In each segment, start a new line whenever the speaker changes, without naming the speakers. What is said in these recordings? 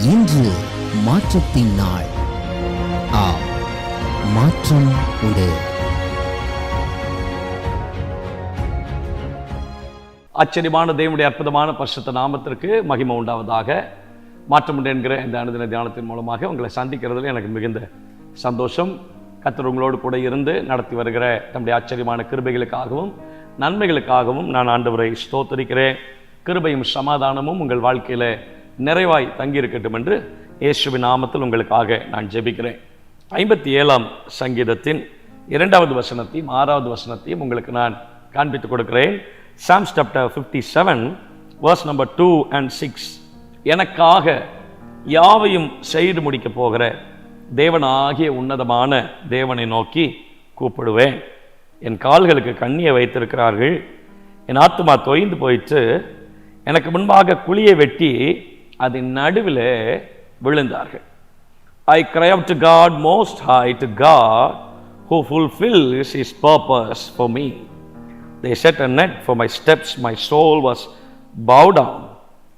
இன்று மாற்றத்தின் நாள். மாற்றம் உண்டு.
ஆச்சரியமான தேவனுடைய அற்புதமான பரிசுத்த நாமத்திற்கு மகிமை உண்டாவதாக. மாற்றம் உண்டு என்கிற இந்த அனுதின தியானத்தின் மூலமாக உங்களை சந்திக்கிறதுல எனக்கு மிகுந்த சந்தோஷம். கர்த்தர் உங்களோடு கூட இருந்து நடத்தி வருகிற நம்முடைய ஆச்சரியமான கிருபைகளுக்காகவும் நன்மைகளுக்காகவும் நான் ஆண்டவரை ஸ்தோத்திரிக்கிறேன். கிருபையும் சமாதானமும் உங்கள் வாழ்க்கையில் நிறைவாய் தங்கியிருக்கட்டும் என்று இயேசுவின் நாமத்தில் உங்களுக்காக நான் ஜெபிக்கிறேன். 57ஆம் சங்கீதத்தின் 2வது வசனத்தையும் 6வது வசனத்தையும் உங்களுக்கு நான் காண்பித்துக் கொடுக்கிறேன். Psalms chapter 57 verse number 2 and 6. எனக்காக யாவையும் செய்து முடிக்க போகிற தேவனாகிய உன்னதமான தேவனை நோக்கி கூப்பிடுவேன். என் கால்களுக்கு கண்ணியை வைத்திருக்கிறார்கள், என் ஆத்துமா தொய்ந்து போயிட்டு எனக்கு முன்பாக குழியை வெட்டி அதன் நடுவில் விழுந்தார்கள். I cry out to God most high, to God who fulfills his purpose for me. They set a net for my steps, my soul was bowed down.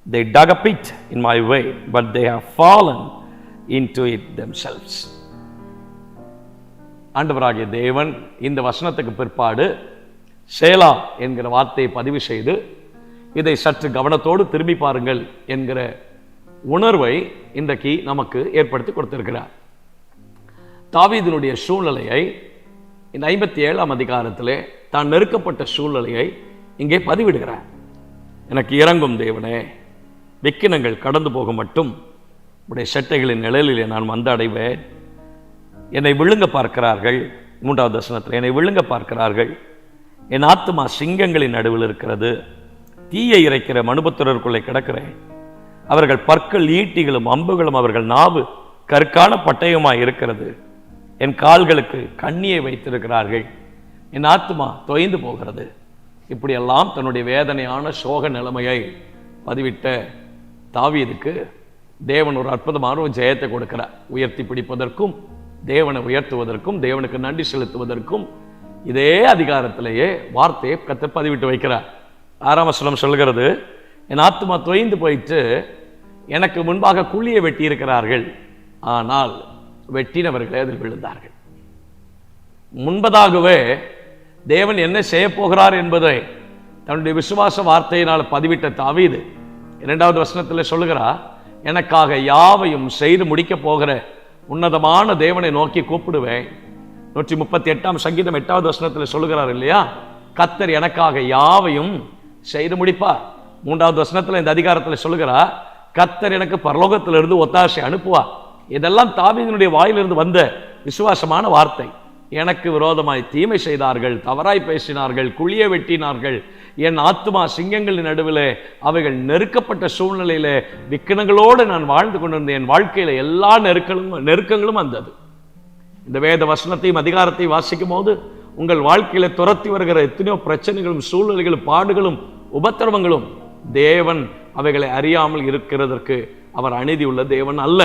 They dug a pit in my way, but they have fallen into it themselves. ஆண்டவராகிய தேவன் இந்த வசனத்துக்கு பிற்பாடு சேலா என்கிற வார்த்தையை பதிவு செய்து இதை சற்று கவனத்தோடு திரும்பி பாருங்கள் என்கிற உணர்வை இன்றைக்கு நமக்கு ஏற்படுத்தி கொடுத்திருக்கிறார். தாவீதினுடைய சூழ்நிலையை இந்த 57ஆம் அதிகாரத்திலே தான் நெருக்கப்பட்ட சூழ்நிலையை இங்கே பதிவிடுகிறார். எனக்கு இறங்கும் தேவனே, விக்கினங்கள் கடந்து போக மட்டும் உடைய செட்டைகளின் நிழலிலே நான் வந்து அடைவேன். என்னை விழுங்க பார்க்கிறார்கள். 3வது வசனத்தில் என்னை விழுங்க பார்க்கிறார்கள். என் ஆத்துமா சிங்கங்களின் நடுவில் இருக்கிறது. தீயை இறைக்கிற மனுபுத்திரருக்குள்ளே கிடக்கிறேன். அவர்கள் பற்கள் ஈட்டிகளும் அம்புகளும் அவர்கள் நாவு கற்கான பட்டயமாய் இருக்கிறது. என் கால்களுக்கு கண்ணியை வைத்திருக்கிறார்கள். என் ஆத்துமா தொய்ந்து போகிறது. இப்படியெல்லாம் தன்னுடைய வேதனையான சோக நிலைமையை பதிவிட்ட தாவீதுக்கு தேவன் ஒரு அற்புதமான ஒரு ஜெயத்தை கொடுக்கிறார். உயர்த்தி பிடிப்பதற்கும் தேவனை உயர்த்துவதற்கும் தேவனுக்கு நன்றி செலுத்துவதற்கும் இதே அதிகாரத்திலேயே வார்த்தையை கர்த்தர் பதிவிட்டு வைக்கிறார். 6ஆம் வசனம் சொல்கிறது, என் ஆத்துமா தொய்ந்து போயிட்டு எனக்கு முன்பாக குழியை வெட்டி இருக்கிறார்கள், ஆனால் வெட்டினவர்களே அதில் விழுந்தார்கள். முன்பதாகவே தேவன் என்ன செய்ய போகிறார் என்பதை தன்னுடைய விசுவாச வார்த்தையினால் பதிவிட்ட தாவீது 2வது வசனத்தில் சொல்லுகிறார், எனக்காக யாவையும் செய்து முடிக்க போகிற உன்னதமான தேவனை நோக்கி கூப்பிடுவேன். 138ஆம் சங்கீதம் 8வது வசனத்தில் சொல்லுகிறார் இல்லையா, கர்த்தர் எனக்காக யாவையும் செய்து முடிப்பார். 3வது வசனத்தில் இந்த அதிகாரத்தில் சொல்லுகிறார், கர்த்தர் எனக்கு பரலோகத்திலிருந்து ஒத்தாசை அனுப்புவார். இதெல்லாம் தாவீதினுடைய வாயிலிருந்து வந்த விசுவாசமான வார்த்தை. எனக்கு விரோதமாய் தீமை செய்தார்கள், தவறாய் பேசினார்கள், குழியை வெட்டினார்கள். என் ஆத்துமா சிங்கங்களின் நடுவில் அவைகள் நெருக்கப்பட்ட சூழ்நிலையில விக்கினங்களோடு நான் வாழ்ந்து கொண்டிருந்த என் வாழ்க்கையில எல்லா நெருக்கங்களும் வந்தது. இந்த வேத வசனத்தையும் அதிகாரத்தையும் வாசிக்கும் போது உங்கள் வாழ்க்கையில துரத்தி வருகிற எத்தனையோ பிரச்சனைகளும் சூழ்நிலைகளும் பாடுகளும் உபத்திரவங்களும் தேவன் அவைகளை அறியாமல் இருக்கிறதற்கு அவர் அநீதி உள்ள தேவன் அல்ல.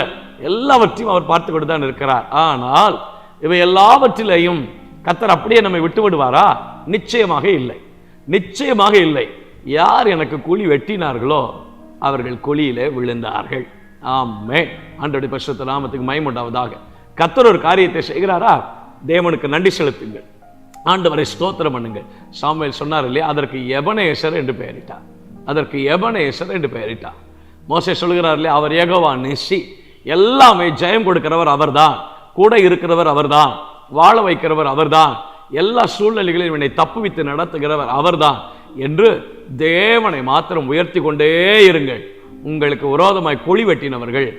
எல்லாவற்றையும் அவர் பார்த்து கொண்டு தான் இருக்கிறார். ஆனால் இவை எல்லாவற்றிலையும் கர்த்தர் அப்படியே நம்மை விட்டு விடுவாரா? நிச்சயமாக இல்லை, நிச்சயமாக இல்லை. யார் எனக்கு குழி வெட்டினார்களோ அவர்கள் குழியிலே விழுந்தார்கள். ஆமென். ஆண்டவருடைய பரிசுத்த நாமத்துக்கு மகிமை உண்டாவதாக. கர்த்தர் ஒரு காரியத்தை செய்கிறாரா? தேவனுக்கு நன்றி செலுத்துங்கள், ஆண்டவரை ஸ்தோத்திரம் பண்ணுங்கள். சாமுவேல் சொன்னார் இல்லையா, அதற்கு எபனேசர் என்று பெயரிட்டார். அதற்கு எபனேசர் என்று பெயரிட்டார். மோசே சொல்கிறார் இல்லையா, அவர் யெகோவா நிசி, எல்லாமே ஜெயம் கொடுக்கிறவர் அவர்தான், கூட இருக்கிறவர் அவர்தான், வாழ வைக்கிறவர் அவர்தான், எல்லா சூழ்நிலைகளையும் என்னை தப்புவித்து நடத்துகிறவர் அவர்தான் என்று தேவனை மாத்திரம் உயர்த்தி கொண்டே இருங்கள். உங்களுக்கு விரோதமாய் குழி வெட்டினவர்கள்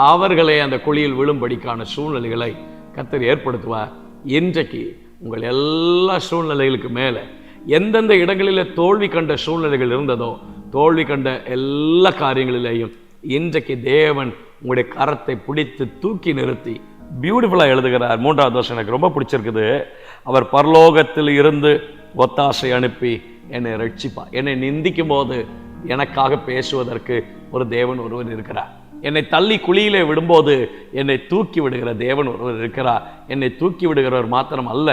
அவர்களே அந்த குழியில் விழும்படிக்கான சூழ்நிலைகளை கர்த்தர் ஏற்படுத்துவார். இன்றைக்கு உங்கள் எல்லா சூழ்நிலைகளுக்கு மேலே எந்தெந்த இடங்களில் தோல்வி கண்ட சூழ்நிலைகள் இருந்ததோ, தோல்வி கண்ட எல்லா காரியங்களிலேயும் இன்றைக்கு தேவன் உங்களுடைய கரத்தை பிடித்து தூக்கி நிறுத்தி பியூட்டிஃபுல்லாக எழுதுகிறார். 3வது வருஷம் எனக்கு ரொம்ப பிடிச்சிருக்குது. அவர் பரலோகத்தில் இருந்து ஒத்தாசை அனுப்பி என்னை ரட்சிப்பார். என்னை நிந்திக்கும் போது எனக்காக பேசுவதற்கு ஒரு தேவன் ஒருவர் இருக்கிறார். என்னை தள்ளி குழியிலே விடும்போது என்னை தூக்கி விடுகிற தேவன் ஒருவர் இருக்கிறார். என்னை தூக்கி விடுகிறவர் மாத்திரம் அல்ல,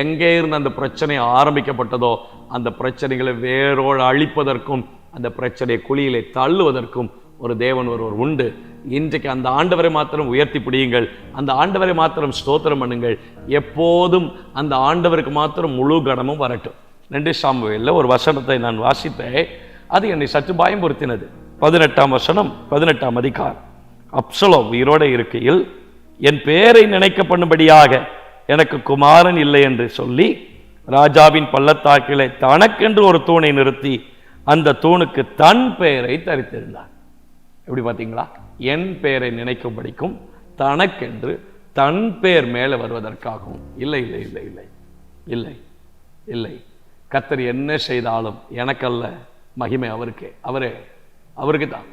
எங்கே இருந்து அந்த பிரச்சனை ஆரம்பிக்கப்பட்டதோ அந்த பிரச்சனைகளை வேரோடு அழிப்பதற்கும் அந்த பிரச்சனையை குழியிலே தள்ளுவதற்கும் ஒரு தேவன் ஒருவர் உண்டு. இன்றைக்கு அந்த ஆண்டவரை மாத்திரம் உயர்த்தி பிடியுங்கள். அந்த ஆண்டவரை மாத்திரம் ஸ்தோத்திரம் பண்ணுங்கள். எப்போதும் அந்த ஆண்டவருக்கு மாத்திரம் முழு கணமும் வரட்டும். 2 சாமுவேலில் ஒரு வசனத்தை நான் வாசித்தேன். அது என்னை சற்று பயம்புறுத்தினது. 18ஆம் வசனம், 18ஆம் அதிகாரம். அப்சலோம் உயிரோடு இருக்கையில் என் பேரை நினைக்க பண்ணும்படியாக எனக்கு குமாரன் இல்லை என்று சொல்லி ராஜாவின் பள்ளத்தாக்கிலே தனக்கென்று ஒரு தூணை நிறுத்தி அந்த தூணுக்கு தன் பெயரை தரித்திருந்தார். எப்படி பார்த்தீங்களா? என் பெயரை நினைக்கும்படிக்கும் தனக்கென்று தன் பெயர் மேலே வருவதற்காகவும். இல்லை இல்லை இல்லை இல்லை இல்லை இல்லை. கர்த்தர் என்ன செய்தாலும் எனக்கல்ல, மகிமை அவருக்கே. அவருக்கு தான்.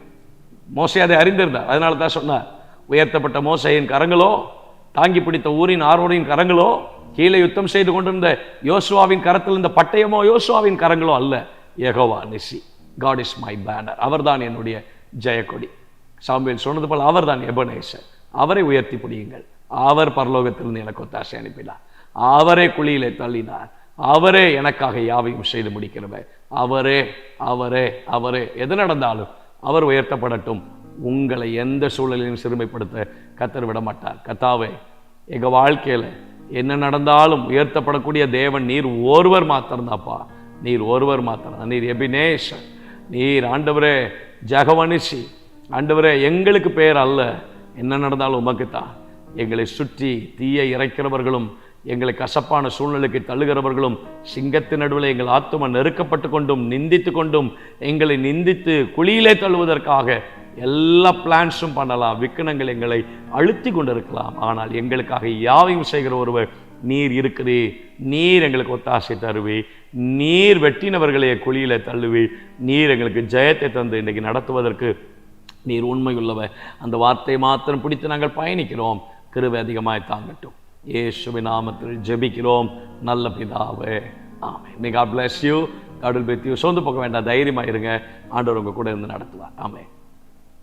மோசே அதை அறிந்திருந்தார். அதனால தான் சொன்னார், உயர்த்தப்பட்ட மோசையின் கரங்களோ, தாங்கி பிடித்த ஊரின் ஆரோனின் கரங்களோ, கீழே யுத்தம் செய்து கொண்டிருந்த யோசுவாவின் கரத்தில் இந்த பட்டயமோ யோசுவாவின் கரங்களோ அல்ல, Jehovah Nissi. God is my banner. அவர்தான் என்னுடைய ஜெயக்கொடி. சாமுவேல் சொன்னது போல அவர்தான் எபனேசர். அவரை உயர்த்தி பிடியுங்கள். அவர் பரலோகத்திலிருந்து எனக்கு ஒத்தாசை அனுப்பினார். அவரே குழியிலே தள்ளினார். அவரே எனக்காக யாவையும் செய்து முடிக்கிறவர். அவரே அவரே அவரே. எது நடந்தாலும் அவர் உயர்த்தப்படட்டும். உங்களை எந்த சூழலையும் சிறுமைப்படுத்த கர்த்தர் விட மாட்டார். கர்த்தாவே, எங்க வாழ்க்கையில என்ன நடந்தாலும் உயர்த்தப்படக்கூடிய தேவன் நீர் ஒருவர் மாத்திரம்தாப்பா. நீர் ஒருவர் மாத்திரம். நீர் எபினேஷர். நீர் ஆண்டவரே ஜெகவனிசி. ஆண்டவரே, எங்களுக்கு பெயர் அல்ல, என்ன நடந்தாலும் உமக்குத்தான். எங்களை சுற்றி தீயை இறைக்கிறவர்களும் எங்களை கசப்பான சூழ்நிலைக்கு தள்ளுகிறவர்களும் சிங்கத்தின் நடுவில் எங்கள் ஆத்தும நெருக்கப்பட்டு கொண்டும் நிந்தித்து கொண்டும் எங்களை நிந்தித்து குழியிலே தள்ளுவதற்காக எல்லா பிளான்ஸும் பண்ணலாம். விக்கனங்கள் எங்களை அழுத்தி கொண்டிருக்கலாம். ஆனால் எங்களுக்காக யாவையும் செய்கிற ஒருவர் நீர் இருக்கிறே. நீர் எங்களுக்கு ஒத்தாசை தருவி. நீர் வெட்டினவர்களே குழியில தள்ளுவி. நீர் எங்களுக்கு ஜெயத்தை தந்து இன்றைக்கு நடத்துவதற்கு நீர் உண்மையுள்ளவர். அந்த வார்த்தையை மாத்திரம் பிடித்து நாங்கள் பயணிக்கிறோம். கிருபை அதிகமாய் தாங்கட்டும். இயேசுவின் நாமத்தில் ஜெபிக்கிறோம் நல்ல பிதாவே, ஆமென். May God bless you. God will be with you. சோர்ந்து போக வேண்டாம், தைரியமாக இருங்க. ஆண்டவர் உங்க கூட இருந்து நடத்துவார். ஆமென்.